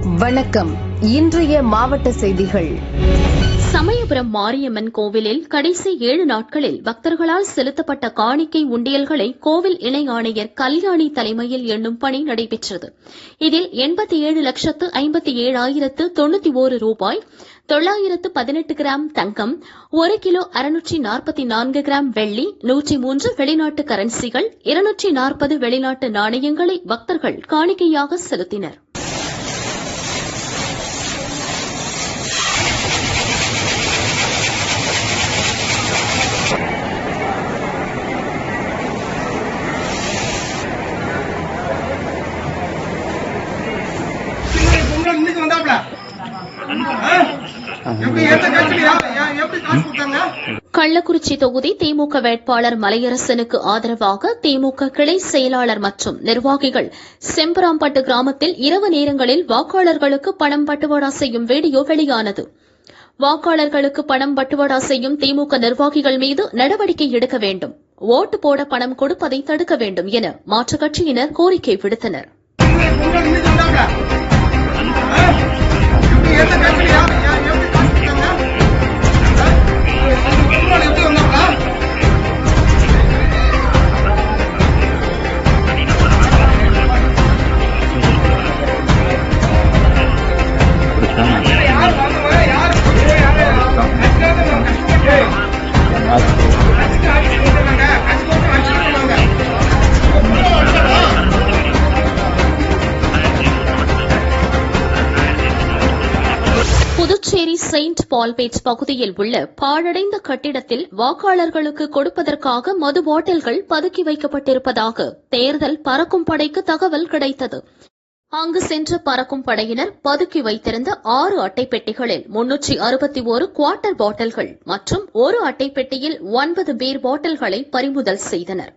வணக்கம். இன்றைய மாவட்ட செய்திகள். சமயபுரம் மாரியம்மன் கோவிலில் கடைசி 7 நாட்களில் பக்தர்களால் செலுத்தப்பட்ட காணிக்கை உண்டியல்களை கோவில் இணை ஆணையர் கல்யாணி தலைமையில் எண்ணும் பணி நடைபெற்றது. இதில் 87,57,091 ரூபாய், 918 கிராம் தங்கம், 1 கிலோ 644 கிராம் வெள்ளி, 103 வெளிநாட்டு கரன்சிகள், 240 வெளிநாட்டு நாணயங்களை பக்தர்கள் காணிக்கையாக செலுத்தினர். கள்ளக்குறிச்சி தொகுதி திமுக வேட்பாளர் மலையரசனுக்கு ஆதரவாக திமுக கிளை செயலாளர் மற்றும் நிர்வாகிகள் செம்பராம்பட்டு கிராமத்தில் இரவு நேரங்களில் வாக்காளர்களுக்கு பணம் பட்டுவாடா செய்யும் வீடியோ வெளியானது. வாக்காளர்களுக்கு பணம் பட்டுவாடா செய்யும் திமுக நிர்வாகிகள் மீது நடவடிக்கை எடுக்க வேண்டும், ஓட்டு போட பணம் கொடுப்பதை தடுக்க வேண்டும் என மாற்றுக் கட்சியினர் கோரிக்கை விடுத்தனர். புதுச்சேரி செயின்ட் பால்பேட் பகுதியில் உள்ள பாழடைந்த கட்டிடத்தில் வாக்காளர்களுக்கு கொடுப்பதற்காக மது பாட்டில்கள் பதுக்கி வைக்கப்பட்டிருப்பதாக தேர்தல் பறக்கும் படைக்கு தகவல் கிடைத்தது. அங்கு சென்ற பறக்கும் படையினர் பதுக்கி வைத்திருந்த 6 அட்டை பெட்டிகளில் 361 குவார்ட்டர் பாட்டில்கள் மற்றும் 1 அட்டை பெட்டியில் 9 பீர் பாட்டில்களை பறிமுதல் செய்தனர்.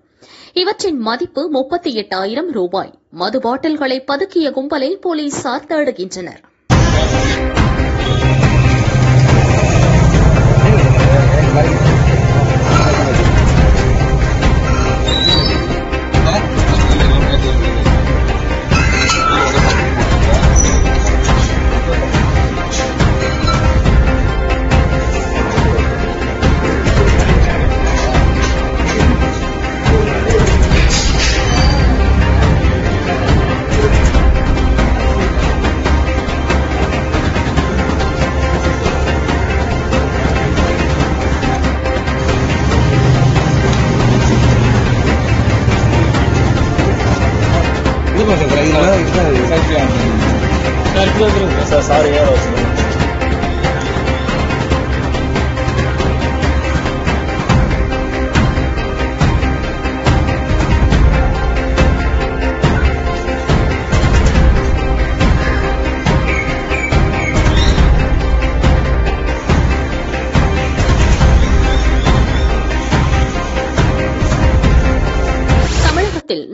இவற்றின் மதிப்பு 38,000 ரூபாய். மது பாட்டில்களை பதுக்கிய கும்பலை போலீசார் தேடுகின்றனர்.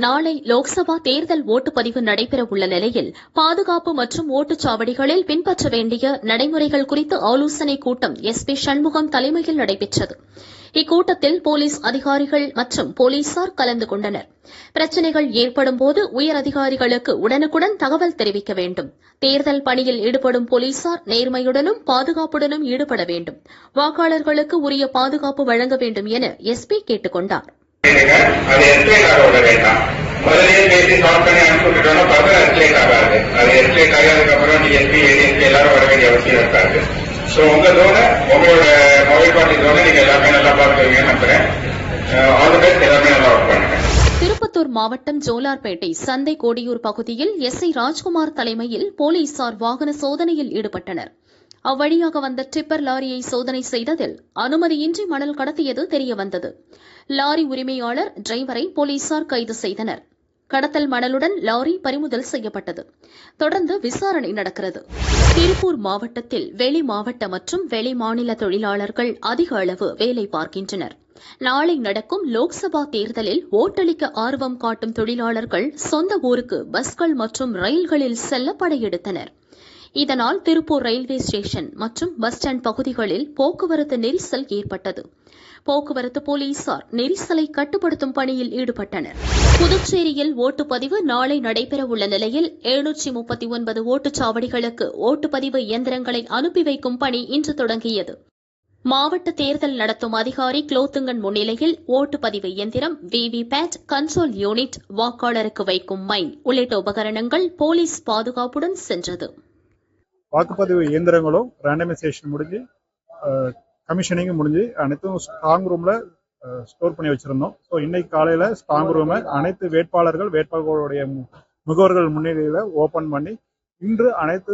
நாளை லோக்சபா தேர்தல் ஓட்டுப்பதிவு நடைபெறவுள்ள நிலையில் பாதுகாப்பு மற்றும் ஓட்டுச்சாவடிகளில் பின்பற்ற வேண்டிய நடைமுறைகள் குறித்து ஆலோசனைக் கூட்டம் SP சண்முகம் தலைமையில் நடைபெற்றது. இக்கூட்டத்தில் போலீஸ் அதிகாரிகள் மற்றும் போலீசார் கலந்து கொண்டனர். பிரச்சினைகள் ஏற்படும்போது உயர் அதிகாரிகளுக்கு உடனுக்குடன் தகவல் தெரிவிக்க வேண்டும். தேர்தல் பணியில் ஈடுபடும் போலீசார் நேர்மையுடனும் பாதுகாப்புடனும் ஈடுபட வேண்டும். வாக்காளர்களுக்கு உரிய பாதுகாப்பு வழங்க வேண்டும் என SP கேட்டுக் கொண்டார். அது எஸ்லேட் ஆக விட வேண்டாம். முதலே பேசி சால்வ் பண்ணி அனுப்பிவிட்டோம்னா பார்த்தா எஸ்லேட் ஆகாது. அது எஸ்லேட் ஆகாததுக்கு அப்புறம் டிஎஸ்பி ஏடிஎஸ்பி எல்லாரும் வர வேண்டிய அவசியம் இருக்காது. ஸோ உங்க ஜோனை, உங்களோட மொபைல் பார்ட்டி ஜோனை நீங்க எல்லாமே நல்லா பார்த்துருவீங்கன்னு நம்புறேன். ஆல் தி பெஸ்ட், எல்லாமே நல்லா ஒர்க் பண்ணுங்க. திருப்பத்தூர் மாவட்டம் ஜோலார்பேட்டை சந்தை கோடியூர் பகுதியில் SI ராஜ்குமார் தலைமையில் போலீசார் வாகன சோதனையில் ஈடுபட்டனர். அவ்வழியாக வந்த டிப்பர் லாரியை சோதனை செய்ததில் அனுமதியின்றி மணல் கடத்தியது தெரியவந்தது. லாரி உரிமையாளர், டிரைவரை போலீசார் கைது செய்தனர். கடத்தல் மணலுடன் லாரி பறிமுதல் செய்யப்பட்டது. தொடர்ந்து விசாரணை நடக்கிறது. திருப்பூர் மாவட்டத்தில் வெளி மாவட்ட மற்றும் வெளி மாநில தொழிலாளர்கள் அதிக அளவு வேலை பார்க்கின்றனர். நாளை நடக்கும் லோக்சபா தேர்தலில் ஓட்டளிக்க ஆர்வம் காட்டும் தொழிலாளர்கள் சொந்த ஊருக்கு பஸ்கள் மற்றும் ரயில்களில் செல்ல படையெடுத்தனர். இதனால் திருப்பூர் ரயில்வே ஸ்டேஷன் மற்றும் பஸ் ஸ்டாண்ட் பகுதிகளில் போக்குவரத்து நெரிசல் ஏற்பட்டது. போக்குவரத்து போலீசார் நெரிசலை கட்டுப்படுத்தும் பணியில் ஈடுபட்டனர். புதுச்சேரியில் ஓட்டுப்பதிவு நாளை நடைபெறவுள்ள நிலையில் 739 ஓட்டுச்சாவடிகளுக்கு ஓட்டுப்பதிவு இயந்திரங்களை அனுப்பி வைக்கும் பணி இன்று தொடங்கியது. மாவட்ட தேர்தல் நடத்தும் அதிகாரி குலோத்துங்கன் முன்னிலையில் ஓட்டுப்பதிவு இயந்திரம், விவிபேட், கண்ட்ரோல் யூனிட், வாக்காளருக்கு வைக்கும் மைன் உள்ளிட்ட உபகரணங்கள் போலீஸ் பாதுகாப்புடன் சென்றது. வாக்குப்பதிவு இயந்திரங்களும் ரேண்டமைசேஷன் முடிஞ்சு கமிஷனிங் முடிஞ்சு அனைத்தும் ஸ்ட்ராங் ரூம்ல ஸ்டோர் பண்ணி வச்சிருந்தோம். ஸோ இன்னைக்கு காலையில ஸ்ட்ராங் ரூமை அனைத்து வேட்பாளர்களுடைய முகவர்கள் முன்னிலையில ஓபன் பண்ணி இன்று அனைத்து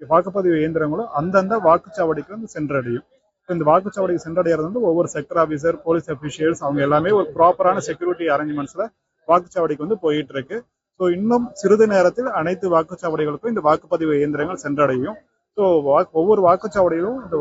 வாக்குப்பதிவு இயந்திரங்களும் அந்தந்த வாக்குச்சாவடிக்கு வந்து சென்றடையும். இந்த வாக்குச்சாவடிக்கு சென்றடைகிறது வந்து ஒவ்வொரு செக்டர் ஆஃபீஸர், போலீஸ் அபிஷியல்ஸ் அவங்க எல்லாமே ஒரு ப்ராப்பரான செக்யூரிட்டி அரேஞ்ச்மெண்ட்ஸ்ல வாக்குச்சாவடிக்கு வந்து போயிட்டு இருக்கு. ஸோ இன்னும் சிறிது நேரத்தில் அனைத்து வாக்குச்சாவடிகளுக்கும் இந்த வாக்குப்பதிவு இயந்திரங்கள் சென்றடையும். ஸோ ஒவ்வொரு வாக்குச்சாவடியிலும் இந்த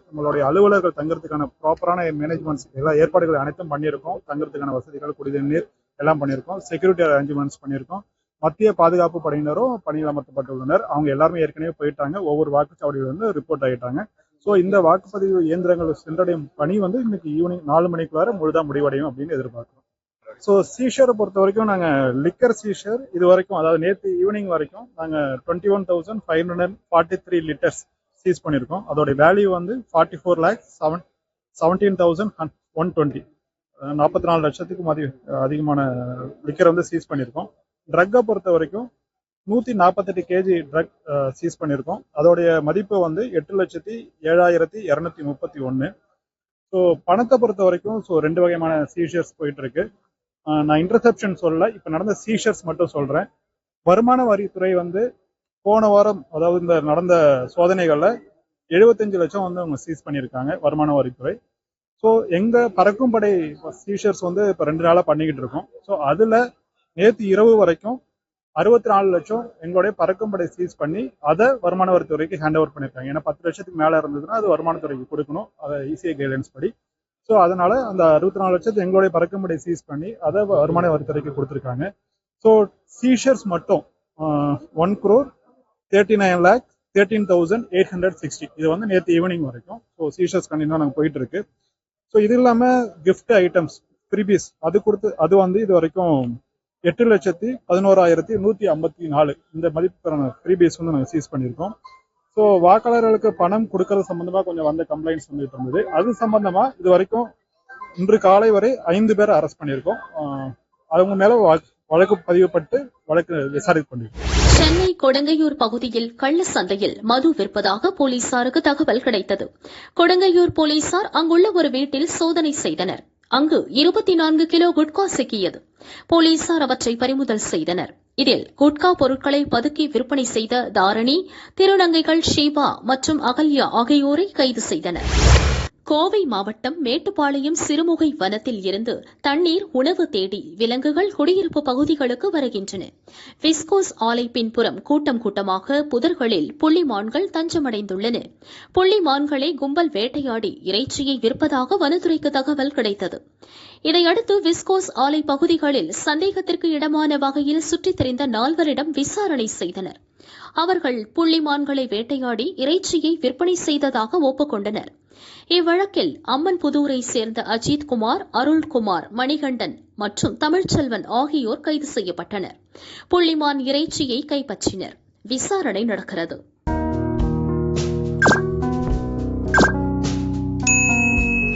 நம்மளுடைய அலுவலர்கள் தங்குறதுக்கான ப்ராப்பரான மேனேஜ்மெண்ட்ஸ் எல்லா ஏற்பாடுகள் அனைத்தும் பண்ணியிருக்கோம். தங்குறதுக்கான வசதிகள், குடிநீர் எல்லாம் பண்ணியிருக்கோம். செக்யூரிட்டி அரேஞ்ச்மெண்ட்ஸ் பண்ணியிருக்கோம். மத்திய பாதுகாப்பு படையினரும் பணியில் அமர்த்தப்பட்டுள்ளனர். அவங்க எல்லாருமே ஏற்கனவே போயிட்டாங்க. ஒவ்வொரு வாக்குச்சாவடியில் வந்து ரிப்போர்ட் ஆகிட்டாங்க. ஸோ இந்த வாக்குப்பதிவு இயந்திரங்கள் சென்றடையும் பணி வந்து இன்னைக்கு ஈவினிங் 4 மணிக்குள்ளார முழுதா முடிவடையும் அப்படின்னு எதிர்பார்க்கிறோம். ஸோ சீஷரை பொறுத்த வரைக்கும் நாங்கள் லிக்கர் சீஷர் இது வரைக்கும், அதாவது நேற்று ஈவினிங் வரைக்கும் நாங்கள் 21,543 லிட்டர்ஸ் சீஸ் பண்ணியிருக்கோம். அதோட வேல்யூ வந்து 44,17,120, 44 லட்சத்துக்கும் அதிகமான லிக்கர் வந்து சீஸ் பண்ணியிருக்கோம். ட்ரக்கை பொறுத்த வரைக்கும் 148 கேஜி ட்ரக் சீஸ் பண்ணியிருக்கோம். அதோடைய மதிப்பு வந்து 8,07,231. ஸோ பணத்தை பொறுத்த வரைக்கும் ஸோ 2 வகையான சீஷர்ஸ் போயிட்டு இருக்கு. நான் இன்டர்செப்ஷன் சொல்லல, இப்போ நடந்த சீஷர்ஸ் மட்டும் சொல்றேன். வருமான வரித்துறை வந்து போன வாரம், அதாவது இந்த நடந்த சோதனைகள்ல 75 லட்சம் வந்து அவங்க சீஸ் பண்ணியிருக்காங்க வருமான வரித்துறை. ஸோ எங்க பறக்கும் படை சீஷர்ஸ் வந்து இப்போ 2 நாளா பண்ணிக்கிட்டு இருக்கோம். ஸோ அதுல நேற்று இரவு வரைக்கும் 64 லட்சம் எங்களுடைய பறக்கும்படை சீஸ் பண்ணி அதை வருமான வரித்துறைக்கு ஹேண்ட் ஓவர் பண்ணியிருக்காங்க. ஏன்னா 10 லட்சத்துக்கு மேல இருந்ததுன்னா அது வருமானத்துறைக்கு கொடுக்கணும், அதை இசிஐ கைட்லைன்ஸ் படி. ஸோ அதனால அந்த 64 லட்சத்தை எங்களுடைய பறக்கும்படை சீஸ் பண்ணி அதை வருமான வரித்துறைக்கு கொடுத்துருக்காங்க. ஸோ சீஷர்ஸ் மட்டும் 1,39,13,860 இது வந்து நேற்று ஈவினிங் வரைக்கும். ஸோ சீஷர்ஸ் கண்டிப்பாக நாங்கள் போயிட்டு இருக்கு. ஸோ இது இல்லாம கிஃப்ட் ஐட்டம்ஸ், ஃப்ரீபீஸ் அது வந்து இது வரைக்கும் 8,11,154 இந்த மதிப்புக்கான ஃப்ரீபீஸ் வந்து நாங்கள் சீஸ் பண்ணியிருக்கோம். ஸோ வாக்காளர்களுக்கு பணம் கொடுக்கறது சம்பந்தமா கொஞ்சம் வந்த கம்ப்ளைண்ட்ஸ் வந்துட்டு இருந்தது. அது சம்பந்தமா இது வரைக்கும் இன்று காலை வரை 5 பேரை அரெஸ்ட் பண்ணியிருக்கோம். அவங்க மேல வழக்கு பதிவுப்பட்டு வழக்கு விசாரித்து கொண்டிருக்கோம். சென்னை கொடுங்கையூர் பகுதியில் கள்ள சந்தையில் மது விற்பதாக போலீசாருக்கு தகவல் கிடைத்தது. கொடுங்கையூர் போலீசார் அங்குள்ள ஒரு வீட்டில் சோதனை செய்தனர். அங்கு 24 கிலோ குட்கா சிக்கியது. போலீசார் அவற்றை பறிமுதல் செய்தனர். இதில் குட்கா பொருட்களை பதுக்கி விற்பனை செய்த தாரணி, திருநங்கைகள் ஷீபா மற்றும் அகல்யா ஆகியோரை கைது செய்தனர். கோவை மாவட்டம் மேட்டுப்பாளையம் சிறுமுகை வனத்தில் இருந்து தண்ணீர், உணவு தேடி விலங்குகள் குடியிருப்பு பகுதிகளுக்கு வருகின்றன. விஸ்கோஸ் ஆலை பின்புறம் கூட்டம் கூட்டமாக புதர்களில் புள்ளிமான்கள் தஞ்சமடைந்துள்ளன. புள்ளிமான்களை கும்பல் வேட்டையாடி இறைச்சியை விற்பதாக வனத்துறைக்கு தகவல் கிடைத்தது. இதையடுத்து விஸ்கோஸ் ஆலை பகுதிகளில் சந்தேகத்திற்கு இடமான வகையில் சுற்றித் திரிந்த 4வரிடம் விசாரணை செய்தனர். அவர்கள் புள்ளிமான்களை வேட்டையாடி இறைச்சியை விற்பனை செய்ததாக ஒப்புக்கொண்டனர். இவ்வழக்கில் அம்மன்புதூரை சேர்ந்த அஜித்குமார், அருள்குமார், மணிகண்டன் மற்றும் தமிழ்ச்செல்வன் ஆகியோர் கைது செய்யப்பட்டனர். புள்ளிமான் இறைச்சியை கைப்பற்றினர். விசாரணை நடக்கிறது.